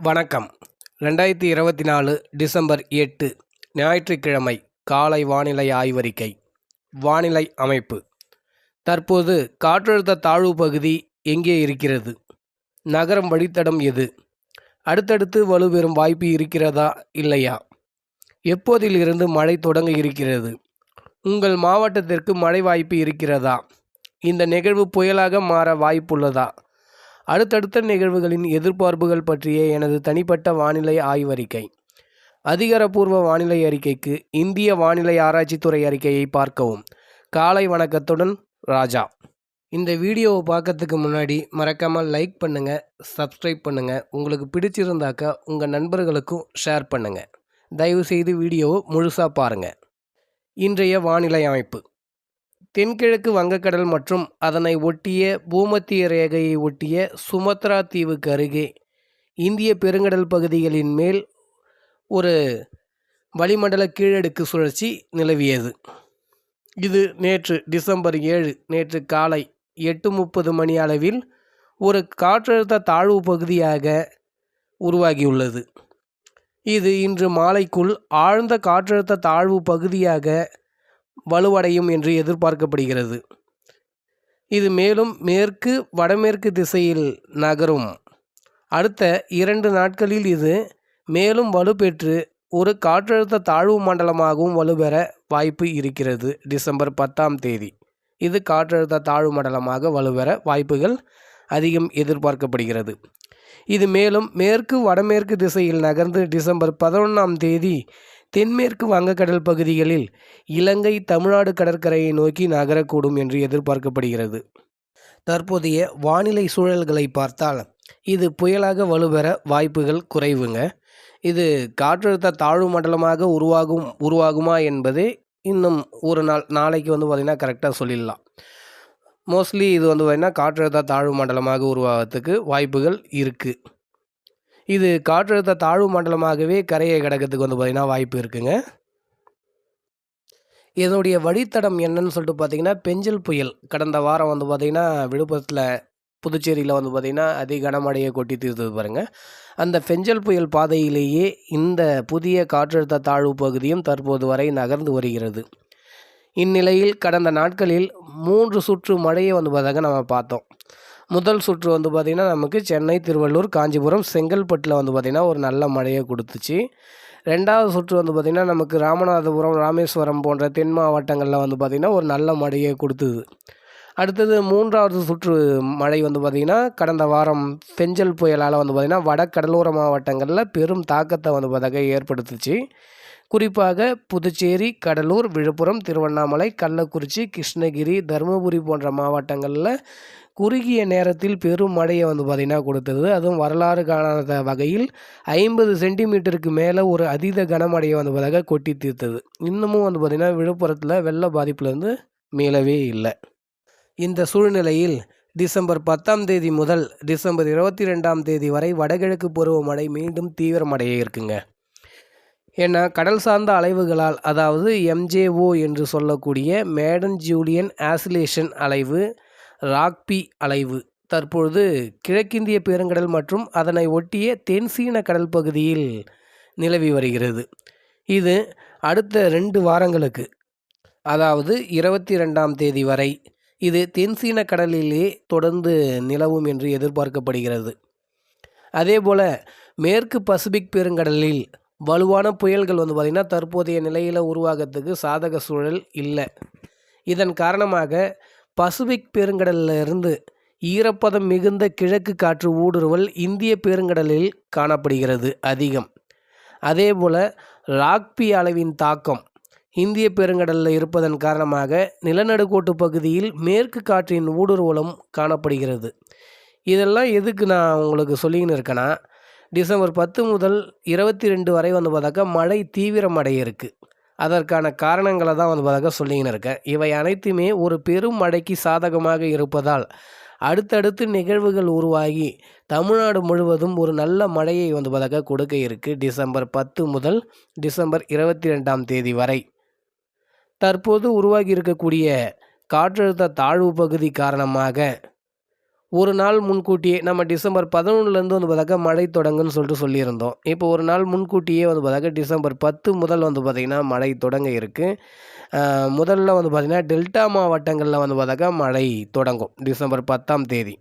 வணக்கம். 2024 டிசம்பர் 8 ஞாயிற்றுக்கிழமை காலை வானிலை ஆய்வறிக்கை. வானிலை அமைப்பு. தற்போது காற்றழுத்த தாழ்வு பகுதி எங்கே இருக்கிறது? நகரம் வழித்தடம் எது? அடுத்தடுத்து வலுப்பெறும் வாய்ப்பு இருக்கிறதா இல்லையா? எப்போதிலிருந்து மழை தொடங்க இருக்கிறது? உங்கள் மாவட்டத்திற்கு மழை வாய்ப்பு இருக்கிறதா? இந்த நிகழ்வு புயலாக மாற வாய்ப்புள்ளதா? அடுத்தடுத்த நிகழ்வுகளின் எதிர்பார்ப்புகள் பற்றிய எனது தனிப்பட்ட வானிலை ஆய்வறிக்கை. அதிகாரப்பூர்வ வானிலை அறிக்கைக்கு இந்திய வானிலை ஆராய்ச்சித்துறை அறிக்கையை பார்க்கவும். காலை வணக்கத்துடன் ராஜா. இந்த வீடியோவை பார்க்கறதுக்கு முன்னாடி மறக்காமல் லைக் பண்ணுங்கள், சப்ஸ்கிரைப் பண்ணுங்கள். உங்களுக்கு பிடிச்சிருந்தாக்கா உங்கள் நண்பர்களுக்கும் ஷேர் பண்ணுங்கள். தயவுசெய்து வீடியோவை முழுசாக பாருங்கள். இன்றைய வானிலை அமைப்பு. தென்கிழக்கு வங்கக்கடல் மற்றும் அதனை ஒட்டிய பூமத்திய ரேகையை ஒட்டிய சுமத்ரா தீவுக்கு அருகே இந்திய பெருங்கடல் பகுதிகளின் மேல் ஒரு வளிமண்டல கீழடுக்கு சுழற்சி நிலவியது. இது நேற்று டிசம்பர் 7 நேற்று காலை 8:30 மணி அளவில் ஒரு காற்றழுத்த தாழ்வு பகுதியாக உருவாகியுள்ளது. இது இன்று மாலைக்குள் ஆழ்ந்த காற்றழுத்த தாழ்வு பகுதியாக வலுவடையும் என்று எதிர்பார்க்கப்படுகிறது. இது மேலும் மேற்கு வடமேற்கு திசையில் நகரும். அடுத்த 2 நாட்களில் இது மேலும் வலுப்பெற்று ஒரு காற்றழுத்த தாழ்வு மண்டலமாகவும் வலுப்பெற வாய்ப்பு இருக்கிறது. டிசம்பர் 10 இது காற்றழுத்த தாழ்வு மண்டலமாக வலுப்பெற வாய்ப்புகள் அதிகம் எதிர்பார்க்கப்படுகிறது. இது மேலும் மேற்கு வடமேற்கு திசையில் நகர்ந்து டிசம்பர் 11 தென்மேற்கு வங்கக்கடல் பகுதிகளில் இலங்கை தமிழ்நாடு கடற்கரையை நோக்கி நகரக்கூடும் என்று எதிர்பார்க்கப்படுகிறது. தற்போதைய வானிலை சூழல்களை பார்த்தால் இது புயலாக வலுப்பெற வாய்ப்புகள் குறைவுங்க. இது காற்றழுத்த தாழ்வு மண்டலமாக உருவாகுமா என்பது இன்னும் ஒரு நாளைக்கு பார்த்திங்கன்னா கரெக்டாக சொல்லிடலாம். மோஸ்ட்லி இது பார்த்திங்கன்னா காற்றழுத்த தாழ்வு மண்டலமாக உருவாகிறதுக்கு வாய்ப்புகள் இருக்குது. இது காற்றழுத்த தாழ்வு மண்டலமாகவே கரையை கடக்கிறதுக்கு பார்த்திங்கன்னா வாய்ப்பு இருக்குங்க. இதனுடைய வழித்தடம் என்னன்னு சொல்லிட்டு பார்த்திங்கன்னா பெஞ்சல் புயல் கடந்த வாரம் பார்த்திங்கன்னா விழுப்புரத்தில் புதுச்சேரியில் பார்த்திங்கன்னா அதி கனமழையை கொட்டி தீர்த்தது பாருங்கள். அந்த பெஞ்சல் புயல் பாதையிலேயே இந்த புதிய காற்றழுத்த தாழ்வு பகுதியும் தற்போது வரை நகர்ந்து வருகிறது. இந்நிலையில் கடந்த நாட்களில் 3 சுற்று மழையை பார்த்தாங்க நம்ம பார்த்தோம். முதல் சுற்று பார்த்திங்கன்னா நமக்கு சென்னை, திருவள்ளூர், காஞ்சிபுரம், செங்கல்பட்டில் பார்த்திங்கன்னா ஒரு நல்ல மழையை கொடுத்துச்சு. ரெண்டாவது சுற்று பார்த்திங்கன்னா நமக்கு ராமநாதபுரம், ராமேஸ்வரம் போன்ற தென் மாவட்டங்களில் பார்த்திங்கன்னா ஒரு நல்ல மழையை கொடுத்தது. அடுத்தது 3வது சுற்று மழை பார்த்திங்கன்னா கடந்த வாரம் பெஞ்சல் புயலால் பார்த்திங்கன்னா வடகடலோர மாவட்டங்களில் பெரும் தாக்கத்தை பார்த்தாக்க ஏற்படுத்துச்சு. குறிப்பாக புதுச்சேரி, கடலூர், விழுப்புரம், திருவண்ணாமலை, கள்ளக்குறிச்சி, கிருஷ்ணகிரி, தருமபுரி போன்ற மாவட்டங்களில் குறுகிய நேரத்தில் பெரும் மழையை பார்த்திங்கன்னா கொடுத்தது. அதுவும் வரலாறு காணாத வகையில் 50 சென்டிமீட்டருக்கு மேலே ஒரு அதீத கனமழையை பார்த்தாக்க கொட்டி தீர்த்தது. இன்னமும் பார்த்திங்கன்னா விழுப்புரத்தில் வெள்ள பாதிப்புலேருந்து மீளவே இல்லை. இந்த சூழ்நிலையில் டிசம்பர் 10 முதல் டிசம்பர் 22 வரை வடகிழக்கு பருவமழை மீண்டும் தீவிரமடைய இருக்குங்க. ஏன்னா கடல் சார்ந்த அலைவுகளால், அதாவது MJO என்று சொல்லக்கூடிய மேடன் ஜூலியன் ஆசிலேஷன் அலைவு, ராக்பி அலைவு தற்பொழுது கிழக்கிந்திய பெருங்கடல் மற்றும் அதனை ஒட்டிய தென்சீன கடல் பகுதியில் நிலவி வருகிறது. இது அடுத்த 2 வாரங்களுக்கு, அதாவது 22 வரை இது தென்சீன கடலிலே தொடர்ந்து நிலவும் என்று எதிர்பார்க்கப்படுகிறது. அதேபோல் மேற்கு பசிபிக் பெருங்கடலில் வலுவான புயல்கள் பார்த்திங்கன்னா தற்போதைய நிலையில் உருவாகிறதுக்கு சாதக சூழல் இல்லை. இதன் காரணமாக பசிபிக் பெருங்கடலில் இருந்து ஈரப்பதம் மிகுந்த கிழக்கு காற்று ஊடுருவல் இந்திய பெருங்கடலில் காணப்படுகிறது அதிகம். அதேபோல் ராக்பி அளவின் தாக்கம் இந்திய பெருங்கடலில் இருப்பதன் காரணமாக நிலநடுக்கோட்டு பகுதியில் மேற்கு காற்றின் ஊடுருவலும் காணப்படுகிறது. இதெல்லாம் எதுக்கு நான் உங்களுக்கு சொல்லின்னு இருக்கேன்னா, டிசம்பர் 10 முதல் 22 வரை பார்த்தாக்கா மழை தீவிரமடைய இருக்குது. அதற்கான காரணங்களை தான் பார்த்தாக்கா சொல்லின்னு இருக்கேன். இவை அனைத்துமே ஒரு பெரும் மழைக்கு சாதகமாக இருப்பதால் அடுத்தடுத்து நிகழ்வுகள் உருவாகி தமிழ்நாடு முழுவதும் ஒரு நல்ல மழையை பார்த்தாக்கா கொடுக்க இருக்குது. டிசம்பர் 10 முதல் டிசம்பர் 22 வரை தற்போது உருவாகி இருக்கக்கூடிய காற்றழுத்த தாழ்வு பகுதி காரணமாக ஒரு நாள் முன்கூட்டியே நம்ம டிசம்பர் 11லேருந்து வந்து பார்த்தாக்கா மழை தொடங்குன்னு சொல்லியிருந்தோம். இப்போ ஒரு நாள் முன்கூட்டியே வந்து பார்த்தாக்கா டிசம்பர் 10 முதல் வந்து பார்த்திங்கன்னா மழை தொடங்க இருக்குது. முதல்ல வந்து பார்த்திங்கன்னா டெல்டா மாவட்டங்களில் வந்து பார்த்தாக்கா மழை தொடங்கும் டிசம்பர் 10ஆம் தேதி.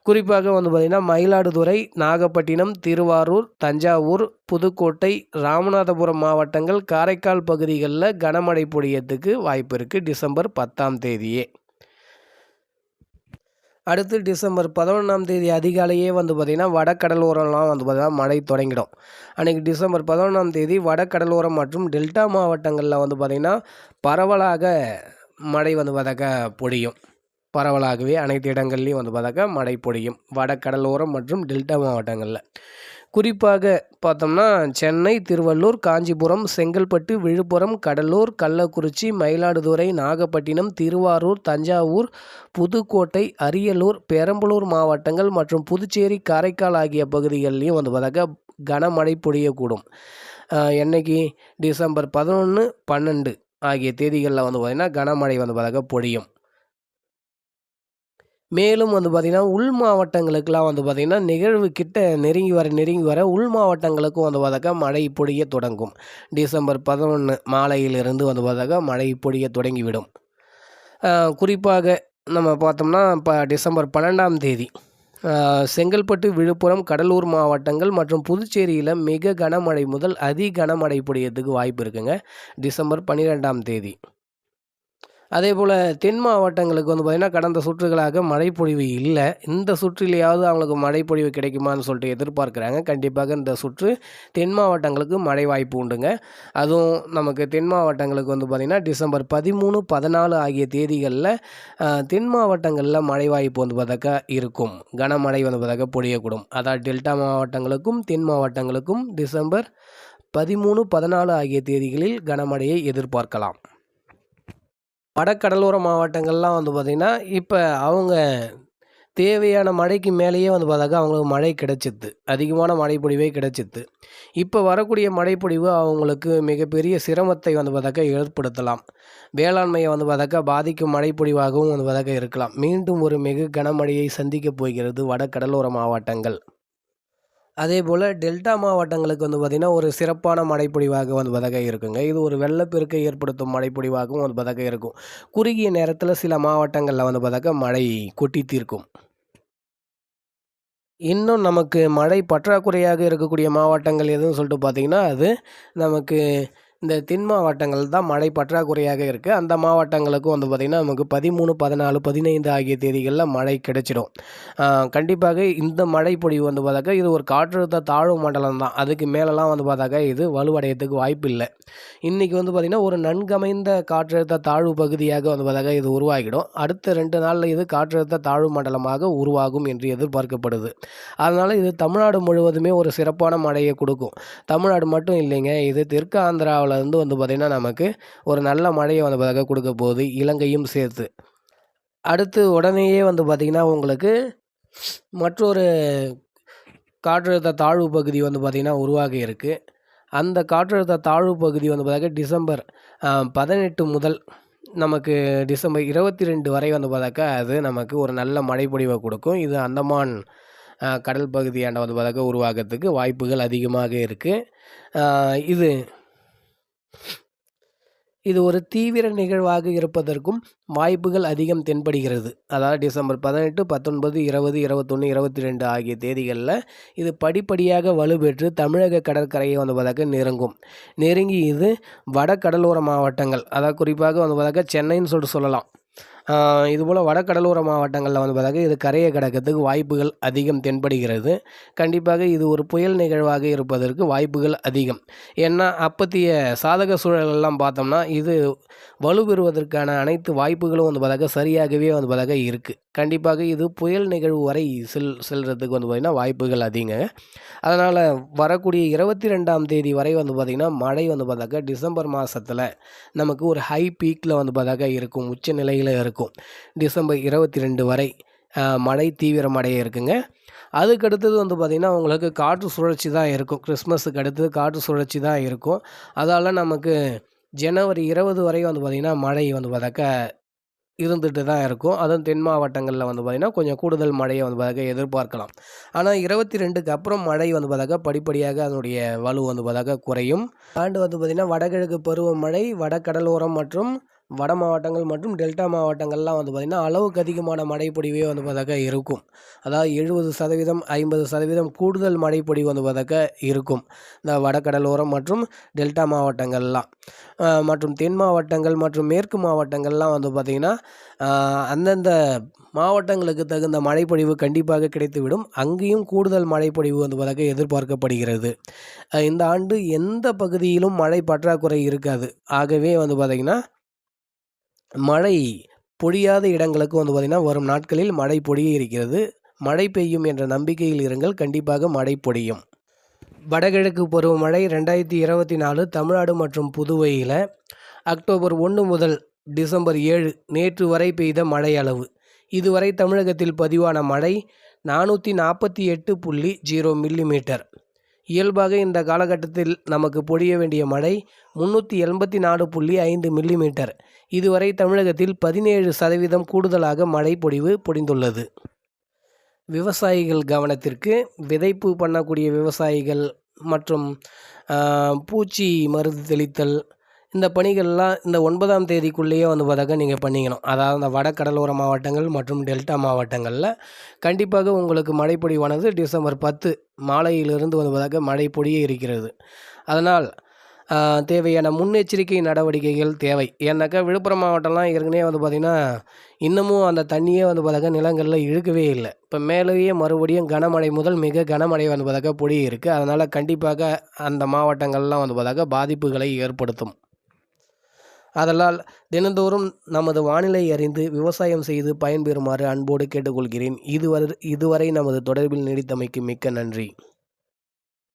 குறிப்பாக வந்து பார்த்திங்கன்னா மயிலாடுதுறை, நாகப்பட்டினம், திருவாரூர், தஞ்சாவூர், புதுக்கோட்டை, ராமநாதபுரம் மாவட்டங்கள், காரைக்கால் பகுதிகளில் கனமழை பொழியத்துக்கு வாய்ப்பு இருக்குது டிசம்பர் 10ஆம் தேதியே. அடுத்து டிசம்பர் 11ஆம் தேதி அதிகாலையே வந்து பார்த்திங்கன்னா வடகடலோரம்லாம் வந்து பார்த்திங்கன்னா மழை தொடங்கிடும். அன்றைக்கி டிசம்பர் 11ஆம் தேதி வடகடலோரம் மற்றும் டெல்டா மாவட்டங்களில் வந்து பார்த்திங்கன்னா பரவலாக மழை வந்து பார்த்தாக்கா பொழியும். பரவலாகவே அனைத்து இடங்கள்லையும் வந்து பார்த்தாக்கா மழை பொழியும் வடகடலோரம் மற்றும் டெல்டா மாவட்டங்களில். குறிப்பாக பார்த்தோம்னா சென்னை, திருவள்ளூர், காஞ்சிபுரம், செங்கல்பட்டு, விழுப்புரம், கடலூர், கள்ளக்குறிச்சி, மயிலாடுதுறை, நாகப்பட்டினம், திருவாரூர், தஞ்சாவூர், புதுக்கோட்டை, அரியலூர், பெரம்பலூர் மாவட்டங்கள் மற்றும் புதுச்சேரி, காரைக்கால் ஆகிய பகுதிகளிலையும் வந்து பார்த்தாக்கா கனமழை பொழியக்கூடும். என்னைக்கு டிசம்பர் 11, 12 ஆகிய தேதிகளில் வந்து பார்த்திங்கன்னா கனமழை வந்து பார்த்தாக்கா பொழியும். மேலும் வந்து பார்த்திங்கன்னா உள் மாவட்டங்களுக்கெலாம் வந்து பார்த்திங்கன்னா நிகழ்வு கிட்ட நெருங்கி வர உள் மாவட்டங்களுக்கும் வந்து பார்த்தாக்கா மழை பொழிய தொடங்கும். டிசம்பர் 11 மாலையிலிருந்து வந்து பார்த்தாக்கா மழை பொழிய தொடங்கிவிடும். குறிப்பாக நம்ம பார்த்தோம்னா இப்போ டிசம்பர் 12ஆம் தேதி செங்கல்பட்டு, விழுப்புரம், கடலூர் மாவட்டங்கள் மற்றும் புதுச்சேரியில் மிக கனமழை முதல் அதி கனமழை பொழியத்துக்கு வாய்ப்பு இருக்குங்க டிசம்பர் 12ஆம் தேதி. அதேபோல் தென் மாவட்டங்களுக்கு வந்து பார்த்திங்கன்னா கடந்த சுற்றுகளாக மழைப்பொழிவு இல்லை. இந்த சுற்றிலேயாவது அவங்களுக்கு மழைப்பொழிவு கிடைக்குமான்னு சொல்லிட்டு எதிர்பார்க்குறாங்க. கண்டிப்பாக இந்த சுற்று தென் மாவட்டங்களுக்கு மழை வாய்ப்பு உண்டுங்க. அதுவும் நமக்கு தென் மாவட்டங்களுக்கு வந்து பார்த்திங்கன்னா டிசம்பர் 13, 14 ஆகிய தேதிகளில் தென் மாவட்டங்களில் மழை வாய்ப்பு வந்து பார்த்தாக்கா இருக்கும். கனமழை வந்து பார்த்தாக்கா பொழியக்கூடும். அதாவது டெல்டா மாவட்டங்களுக்கும் தென் மாவட்டங்களுக்கும் டிசம்பர் 13, 14 ஆகிய தேதிகளில் கனமழையை எதிர்பார்க்கலாம். வடகடலோர மாவட்டங்கள்லாம் வந்து பார்த்திங்கன்னா இப்போ அவங்க தேவையான மழைக்கு மேலேயே வந்து பார்த்தாக்கா அவங்களுக்கு மழை கிடைச்சிது. அதிகமான மழைப்பொழிவே கிடைச்சிது. இப்போ வரக்கூடிய மழைப்பொழிவு அவங்களுக்கு மிகப்பெரிய சிரமத்தை வந்து பார்த்தாக்கா ஏற்படுத்தலாம். வேளாண்மையை வந்து பார்த்தாக்கா பாதிக்கும் மழைப்பொழிவாகவும் வந்து பார்த்தாக்கா இருக்கலாம். மீண்டும் ஒரு மிக கனமழையை சந்திக்கப் போகிறது வடகடலோர மாவட்டங்கள். அதேபோல் டெல்டா மாவட்டங்களுக்கு வந்து பார்த்திங்கன்னா ஒரு சிறப்பான மழைப்பொழிவாக வந்து பார்த்தாக்கா இருக்குங்க. இது ஒரு வெள்ளப்பெருக்கை ஏற்படுத்தும் மழைப்பொழிவாகவும் வந்து பார்த்தாக்கா இருக்கும். குறுகிய நேரத்தில் சில மாவட்டங்களில் வந்து பார்த்தாக்கா மழை கொட்டி தீர்க்கும். இன்னும் நமக்கு மழை பற்றாக்குறையாக இருக்கக்கூடிய மாவட்டங்கள் எதுன்னு சொல்லிட்டு பார்த்திங்கன்னா அது நமக்கு இந்த தென் மாவட்டங்கள் தான் மழை பற்றாக்குறையாக இருக்குது. அந்த மாவட்டங்களுக்கும் வந்து பார்த்திங்கன்னா நமக்கு 13, 14, 15 ஆகிய தேதிகளில் மழை கிடைச்சிடும். கண்டிப்பாக இந்த மழை பொழிவு வந்து பார்த்தாக்கா இது ஒரு காற்றழுத்த தாழ்வு மண்டலம் தான். அதுக்கு மேலெலாம் வந்து பார்த்தாக்கா இது வலுவடையத்துக்கு வாய்ப்பு இல்லை. இன்றைக்கி வந்து பார்த்திங்கன்னா ஒரு நன்கமைந்த காற்றழுத்த தாழ்வு பகுதியாக வந்து பார்த்தாக்கா இது உருவாகிடும். அடுத்த 2 நாளில் இது காற்றழுத்த தாழ்வு மண்டலமாக உருவாகும் என்று எதிர்பார்க்கப்படுது. அதனால் இது தமிழ்நாடு முழுவதுமே ஒரு சிறப்பான மழையை கொடுக்கும். தமிழ்நாடு மட்டும் இல்லைங்க, இது தெற்கு ஆந்திராவில் இருந்து வந்து பார்த்திங்கன்னா நமக்கு ஒரு நல்ல மழையை வந்து பார்த்தாக்கா கொடுக்க போகுது, இலங்கையும் சேர்த்து. அடுத்து உடனேயே வந்து பார்த்திங்கன்னா உங்களுக்கு மற்றொரு காற்றழுத்த தாழ்வு பகுதி வந்து பார்த்திங்கன்னா உருவாகி இருக்குது. அந்த காற்றழுத்த தாழ்வு பகுதி வந்து பார்த்தாக்கா டிசம்பர் 18 முதல் நமக்கு டிசம்பர் 22 வரை வந்து பார்த்தாக்கா அது நமக்கு ஒரு நல்ல மழைப்பொழிவை கொடுக்கும். இது அந்தமான் கடல் பகுதியாண்ட வந்து பார்த்தாக்கா உருவாகிறதுக்கு வாய்ப்புகள் அதிகமாக இருக்குது. இது ஒரு தீவிர நிகழ்வாக இருப்பதற்கும் வாய்ப்புகள் அதிகம் தென்படுகிறது. அதாவது டிசம்பர் 18, 19, 20, 21, 22 ஆகிய தேதிகளில் இது படிப்படியாக வலுப்பெற்று தமிழக கடற்கரையை வந்து பார்த்தாக்கா நெருங்கி இது வட கடலோர மாவட்டங்கள், அதாவது குறிப்பாக வந்து பார்த்தாக்கா சென்னைன்னு சொல்லிட்டு சொல்லலாம். இதுபோல் வடகடலோர மாவட்டங்களில் வந்து பார்த்தாக்கா இது கரையை கடக்கிறதுக்கு வாய்ப்புகள் அதிகம் தென்படுகிறது. கண்டிப்பாக இது ஒரு புயல் நிகழ்வாக இருப்பதற்கு வாய்ப்புகள் அதிகம். ஏன்னா அப்பத்திய சாதக சூழலெல்லாம் பார்த்தோம்னா இது வலுப்பெறுவதற்கான அனைத்து வாய்ப்புகளும் வந்து பார்த்தாக்கா சரியாகவே வந்து பார்த்தாக்கா இருக்குது. கண்டிப்பாக இது புயல் நிகழ்வு வரை செல்றதுக்கு வந்து பார்த்திங்கன்னா வாய்ப்புகள் அதிகங்க. அதனால் வரக்கூடிய 22ஆம் தேதி வரை வந்து பார்த்திங்கன்னா மழை வந்து பார்த்தாக்கா டிசம்பர் மாதத்தில் நமக்கு ஒரு ஹை பீக்கில் வந்து பார்த்தாக்கா இருக்கும், உச்ச நிலையில் இருக்கும். டிசம்பர் 22 வரை மழை தீவிரமடைய இருக்குங்க. அதுக்கடுத்தது வந்து பார்த்திங்கன்னா உங்களுக்கு காற்று சுழற்சி தான் இருக்கும். கிறிஸ்மஸுக்கு அடுத்தது காற்று சுழற்சி தான் இருக்கும். அதால் நமக்கு ஜனவரி 20 வரை வந்து பார்த்திங்கன்னா மழை வந்து பார்த்தாக்கா இருந்துட்டு தான் இருக்கும். அதுவும் தென் மாவட்டங்கள்ல வந்து பார்த்திங்கன்னா, கொஞ்சம் கூடுதல் மழையை வந்து பார்த்தாக்கா எதிர்பார்க்கலாம். ஆனா 22க்கு அப்புறம் மழை வந்து பார்த்தாக்கா படிப்படியாக அதனுடைய வலு வந்து பார்த்தாக்கா குறையும். ஆண்டு வந்து பார்த்திங்கன்னா, வடகிழக்கு பருவமழை, வடகடலோரம் மற்றும் வட மாவட்டங்கள் மற்றும் டெல்டா மாவட்டங்கள்லாம் வந்து பார்த்திங்கன்னா, அளவுக்கு அதிகமான மழைப்பொழிவே வந்து பார்த்தாக்கா இருக்கும். அதாவது 70%, 50% கூடுதல் மழைப்பொழிவு வந்து பார்த்தாக்கா இருக்கும். இந்த வடகடலோரம் மற்றும் டெல்டா மாவட்டங்கள்லாம். மற்றும் தென் மாவட்டங்கள் மற்றும் மேற்கு மாவட்டங்கள்லாம் வந்து பார்த்திங்கன்னா, அந்தந்த மாவட்டங்களுக்கு தகுந்த மழைப்பொழிவு கண்டிப்பாக கிடைத்துவிடும். அங்கேயும் கூடுதல் மழைப்பொழிவு வந்து பார்த்தாக்கா எதிர்பார்க்கப்படுகிறது. இந்த ஆண்டு எந்த பகுதியிலும் மழை பற்றாக்குறை இருக்காது. ஆகவே வந்து பார்த்திங்கன்னா, மழை பொழியாத இடங்களுக்கு வந்து பார்த்திங்கன்னா, வரும் நாட்களில் மழை பொழிய இருக்கிறது. மழை பெய்யும் என்ற நம்பிக்கையில் இருங்கள். கண்டிப்பாக மழை பொழியும். வடகிழக்கு பருவமழை 2024 தமிழ்நாடு மற்றும் புதுவையில் அக்டோபர் 1 முதல் டிசம்பர் 7 நேற்று வரை பெய்த மழை அளவு. இதுவரை தமிழகத்தில் பதிவான மழை 448.0 மில்லிமீட்டர். இயல்பாக இந்த காலகட்டத்தில் நமக்கு பொழிய வேண்டிய மழை 384.5 மில்லிமீட்டர். இதுவரை தமிழகத்தில் 17% கூடுதலாக மழை பொழிந்துள்ளது. விவசாயிகள் கவனத்திற்கு, விதைப்பு பண்ணக்கூடிய விவசாயிகள் மற்றும் பூச்சி மருந்து தெளித்தல் இந்த பணிகள்லாம் இந்த 9ஆம் தேதிக்குள்ளேயே வந்து பார்த்தாக்கா நீங்கள் பண்ணிக்கணும். அதாவது இந்த வடகடலோர மாவட்டங்கள் மற்றும் டெல்டா மாவட்டங்களில் கண்டிப்பாக உங்களுக்கு மழைப்பொழிவானது டிசம்பர் 10 மாலையிலிருந்து வந்து பார்த்தாக்கா மழை பொழிய இருக்கிறது. அதனால் தேவையான முன்னெச்சரிக்கை நடவடிக்கைகள் தேவை. ஏன்னாக்கா விழுப்புரம் மாவட்டம்லாம் ஏற்கனவே வந்து பார்த்திங்கன்னா, இன்னமும் அந்த தண்ணியே வந்து பார்த்தாக்கா நிலங்களில் இழுக்கவே இல்லை. இப்போ மேலேயே மறுபடியும் கனமழை முதல் மிக கனமழை வந்து பார்த்தாக்கா பொழிய இருக்குது. அதனால் கண்டிப்பாக அந்த மாவட்டங்கள்லாம் வந்து பார்த்தாக்கா பாதிப்புகளை ஏற்படுத்தும். அதனால் தினந்தோறும் நமது வானிலை அறிந்து விவசாயம் செய்து பயன்பெறுமாறு அன்போடு கேட்டுக்கொள்கிறேன். இதுவரை நமது தொடர்பில் நீடித்தமைக்கு மிக்க நன்றி.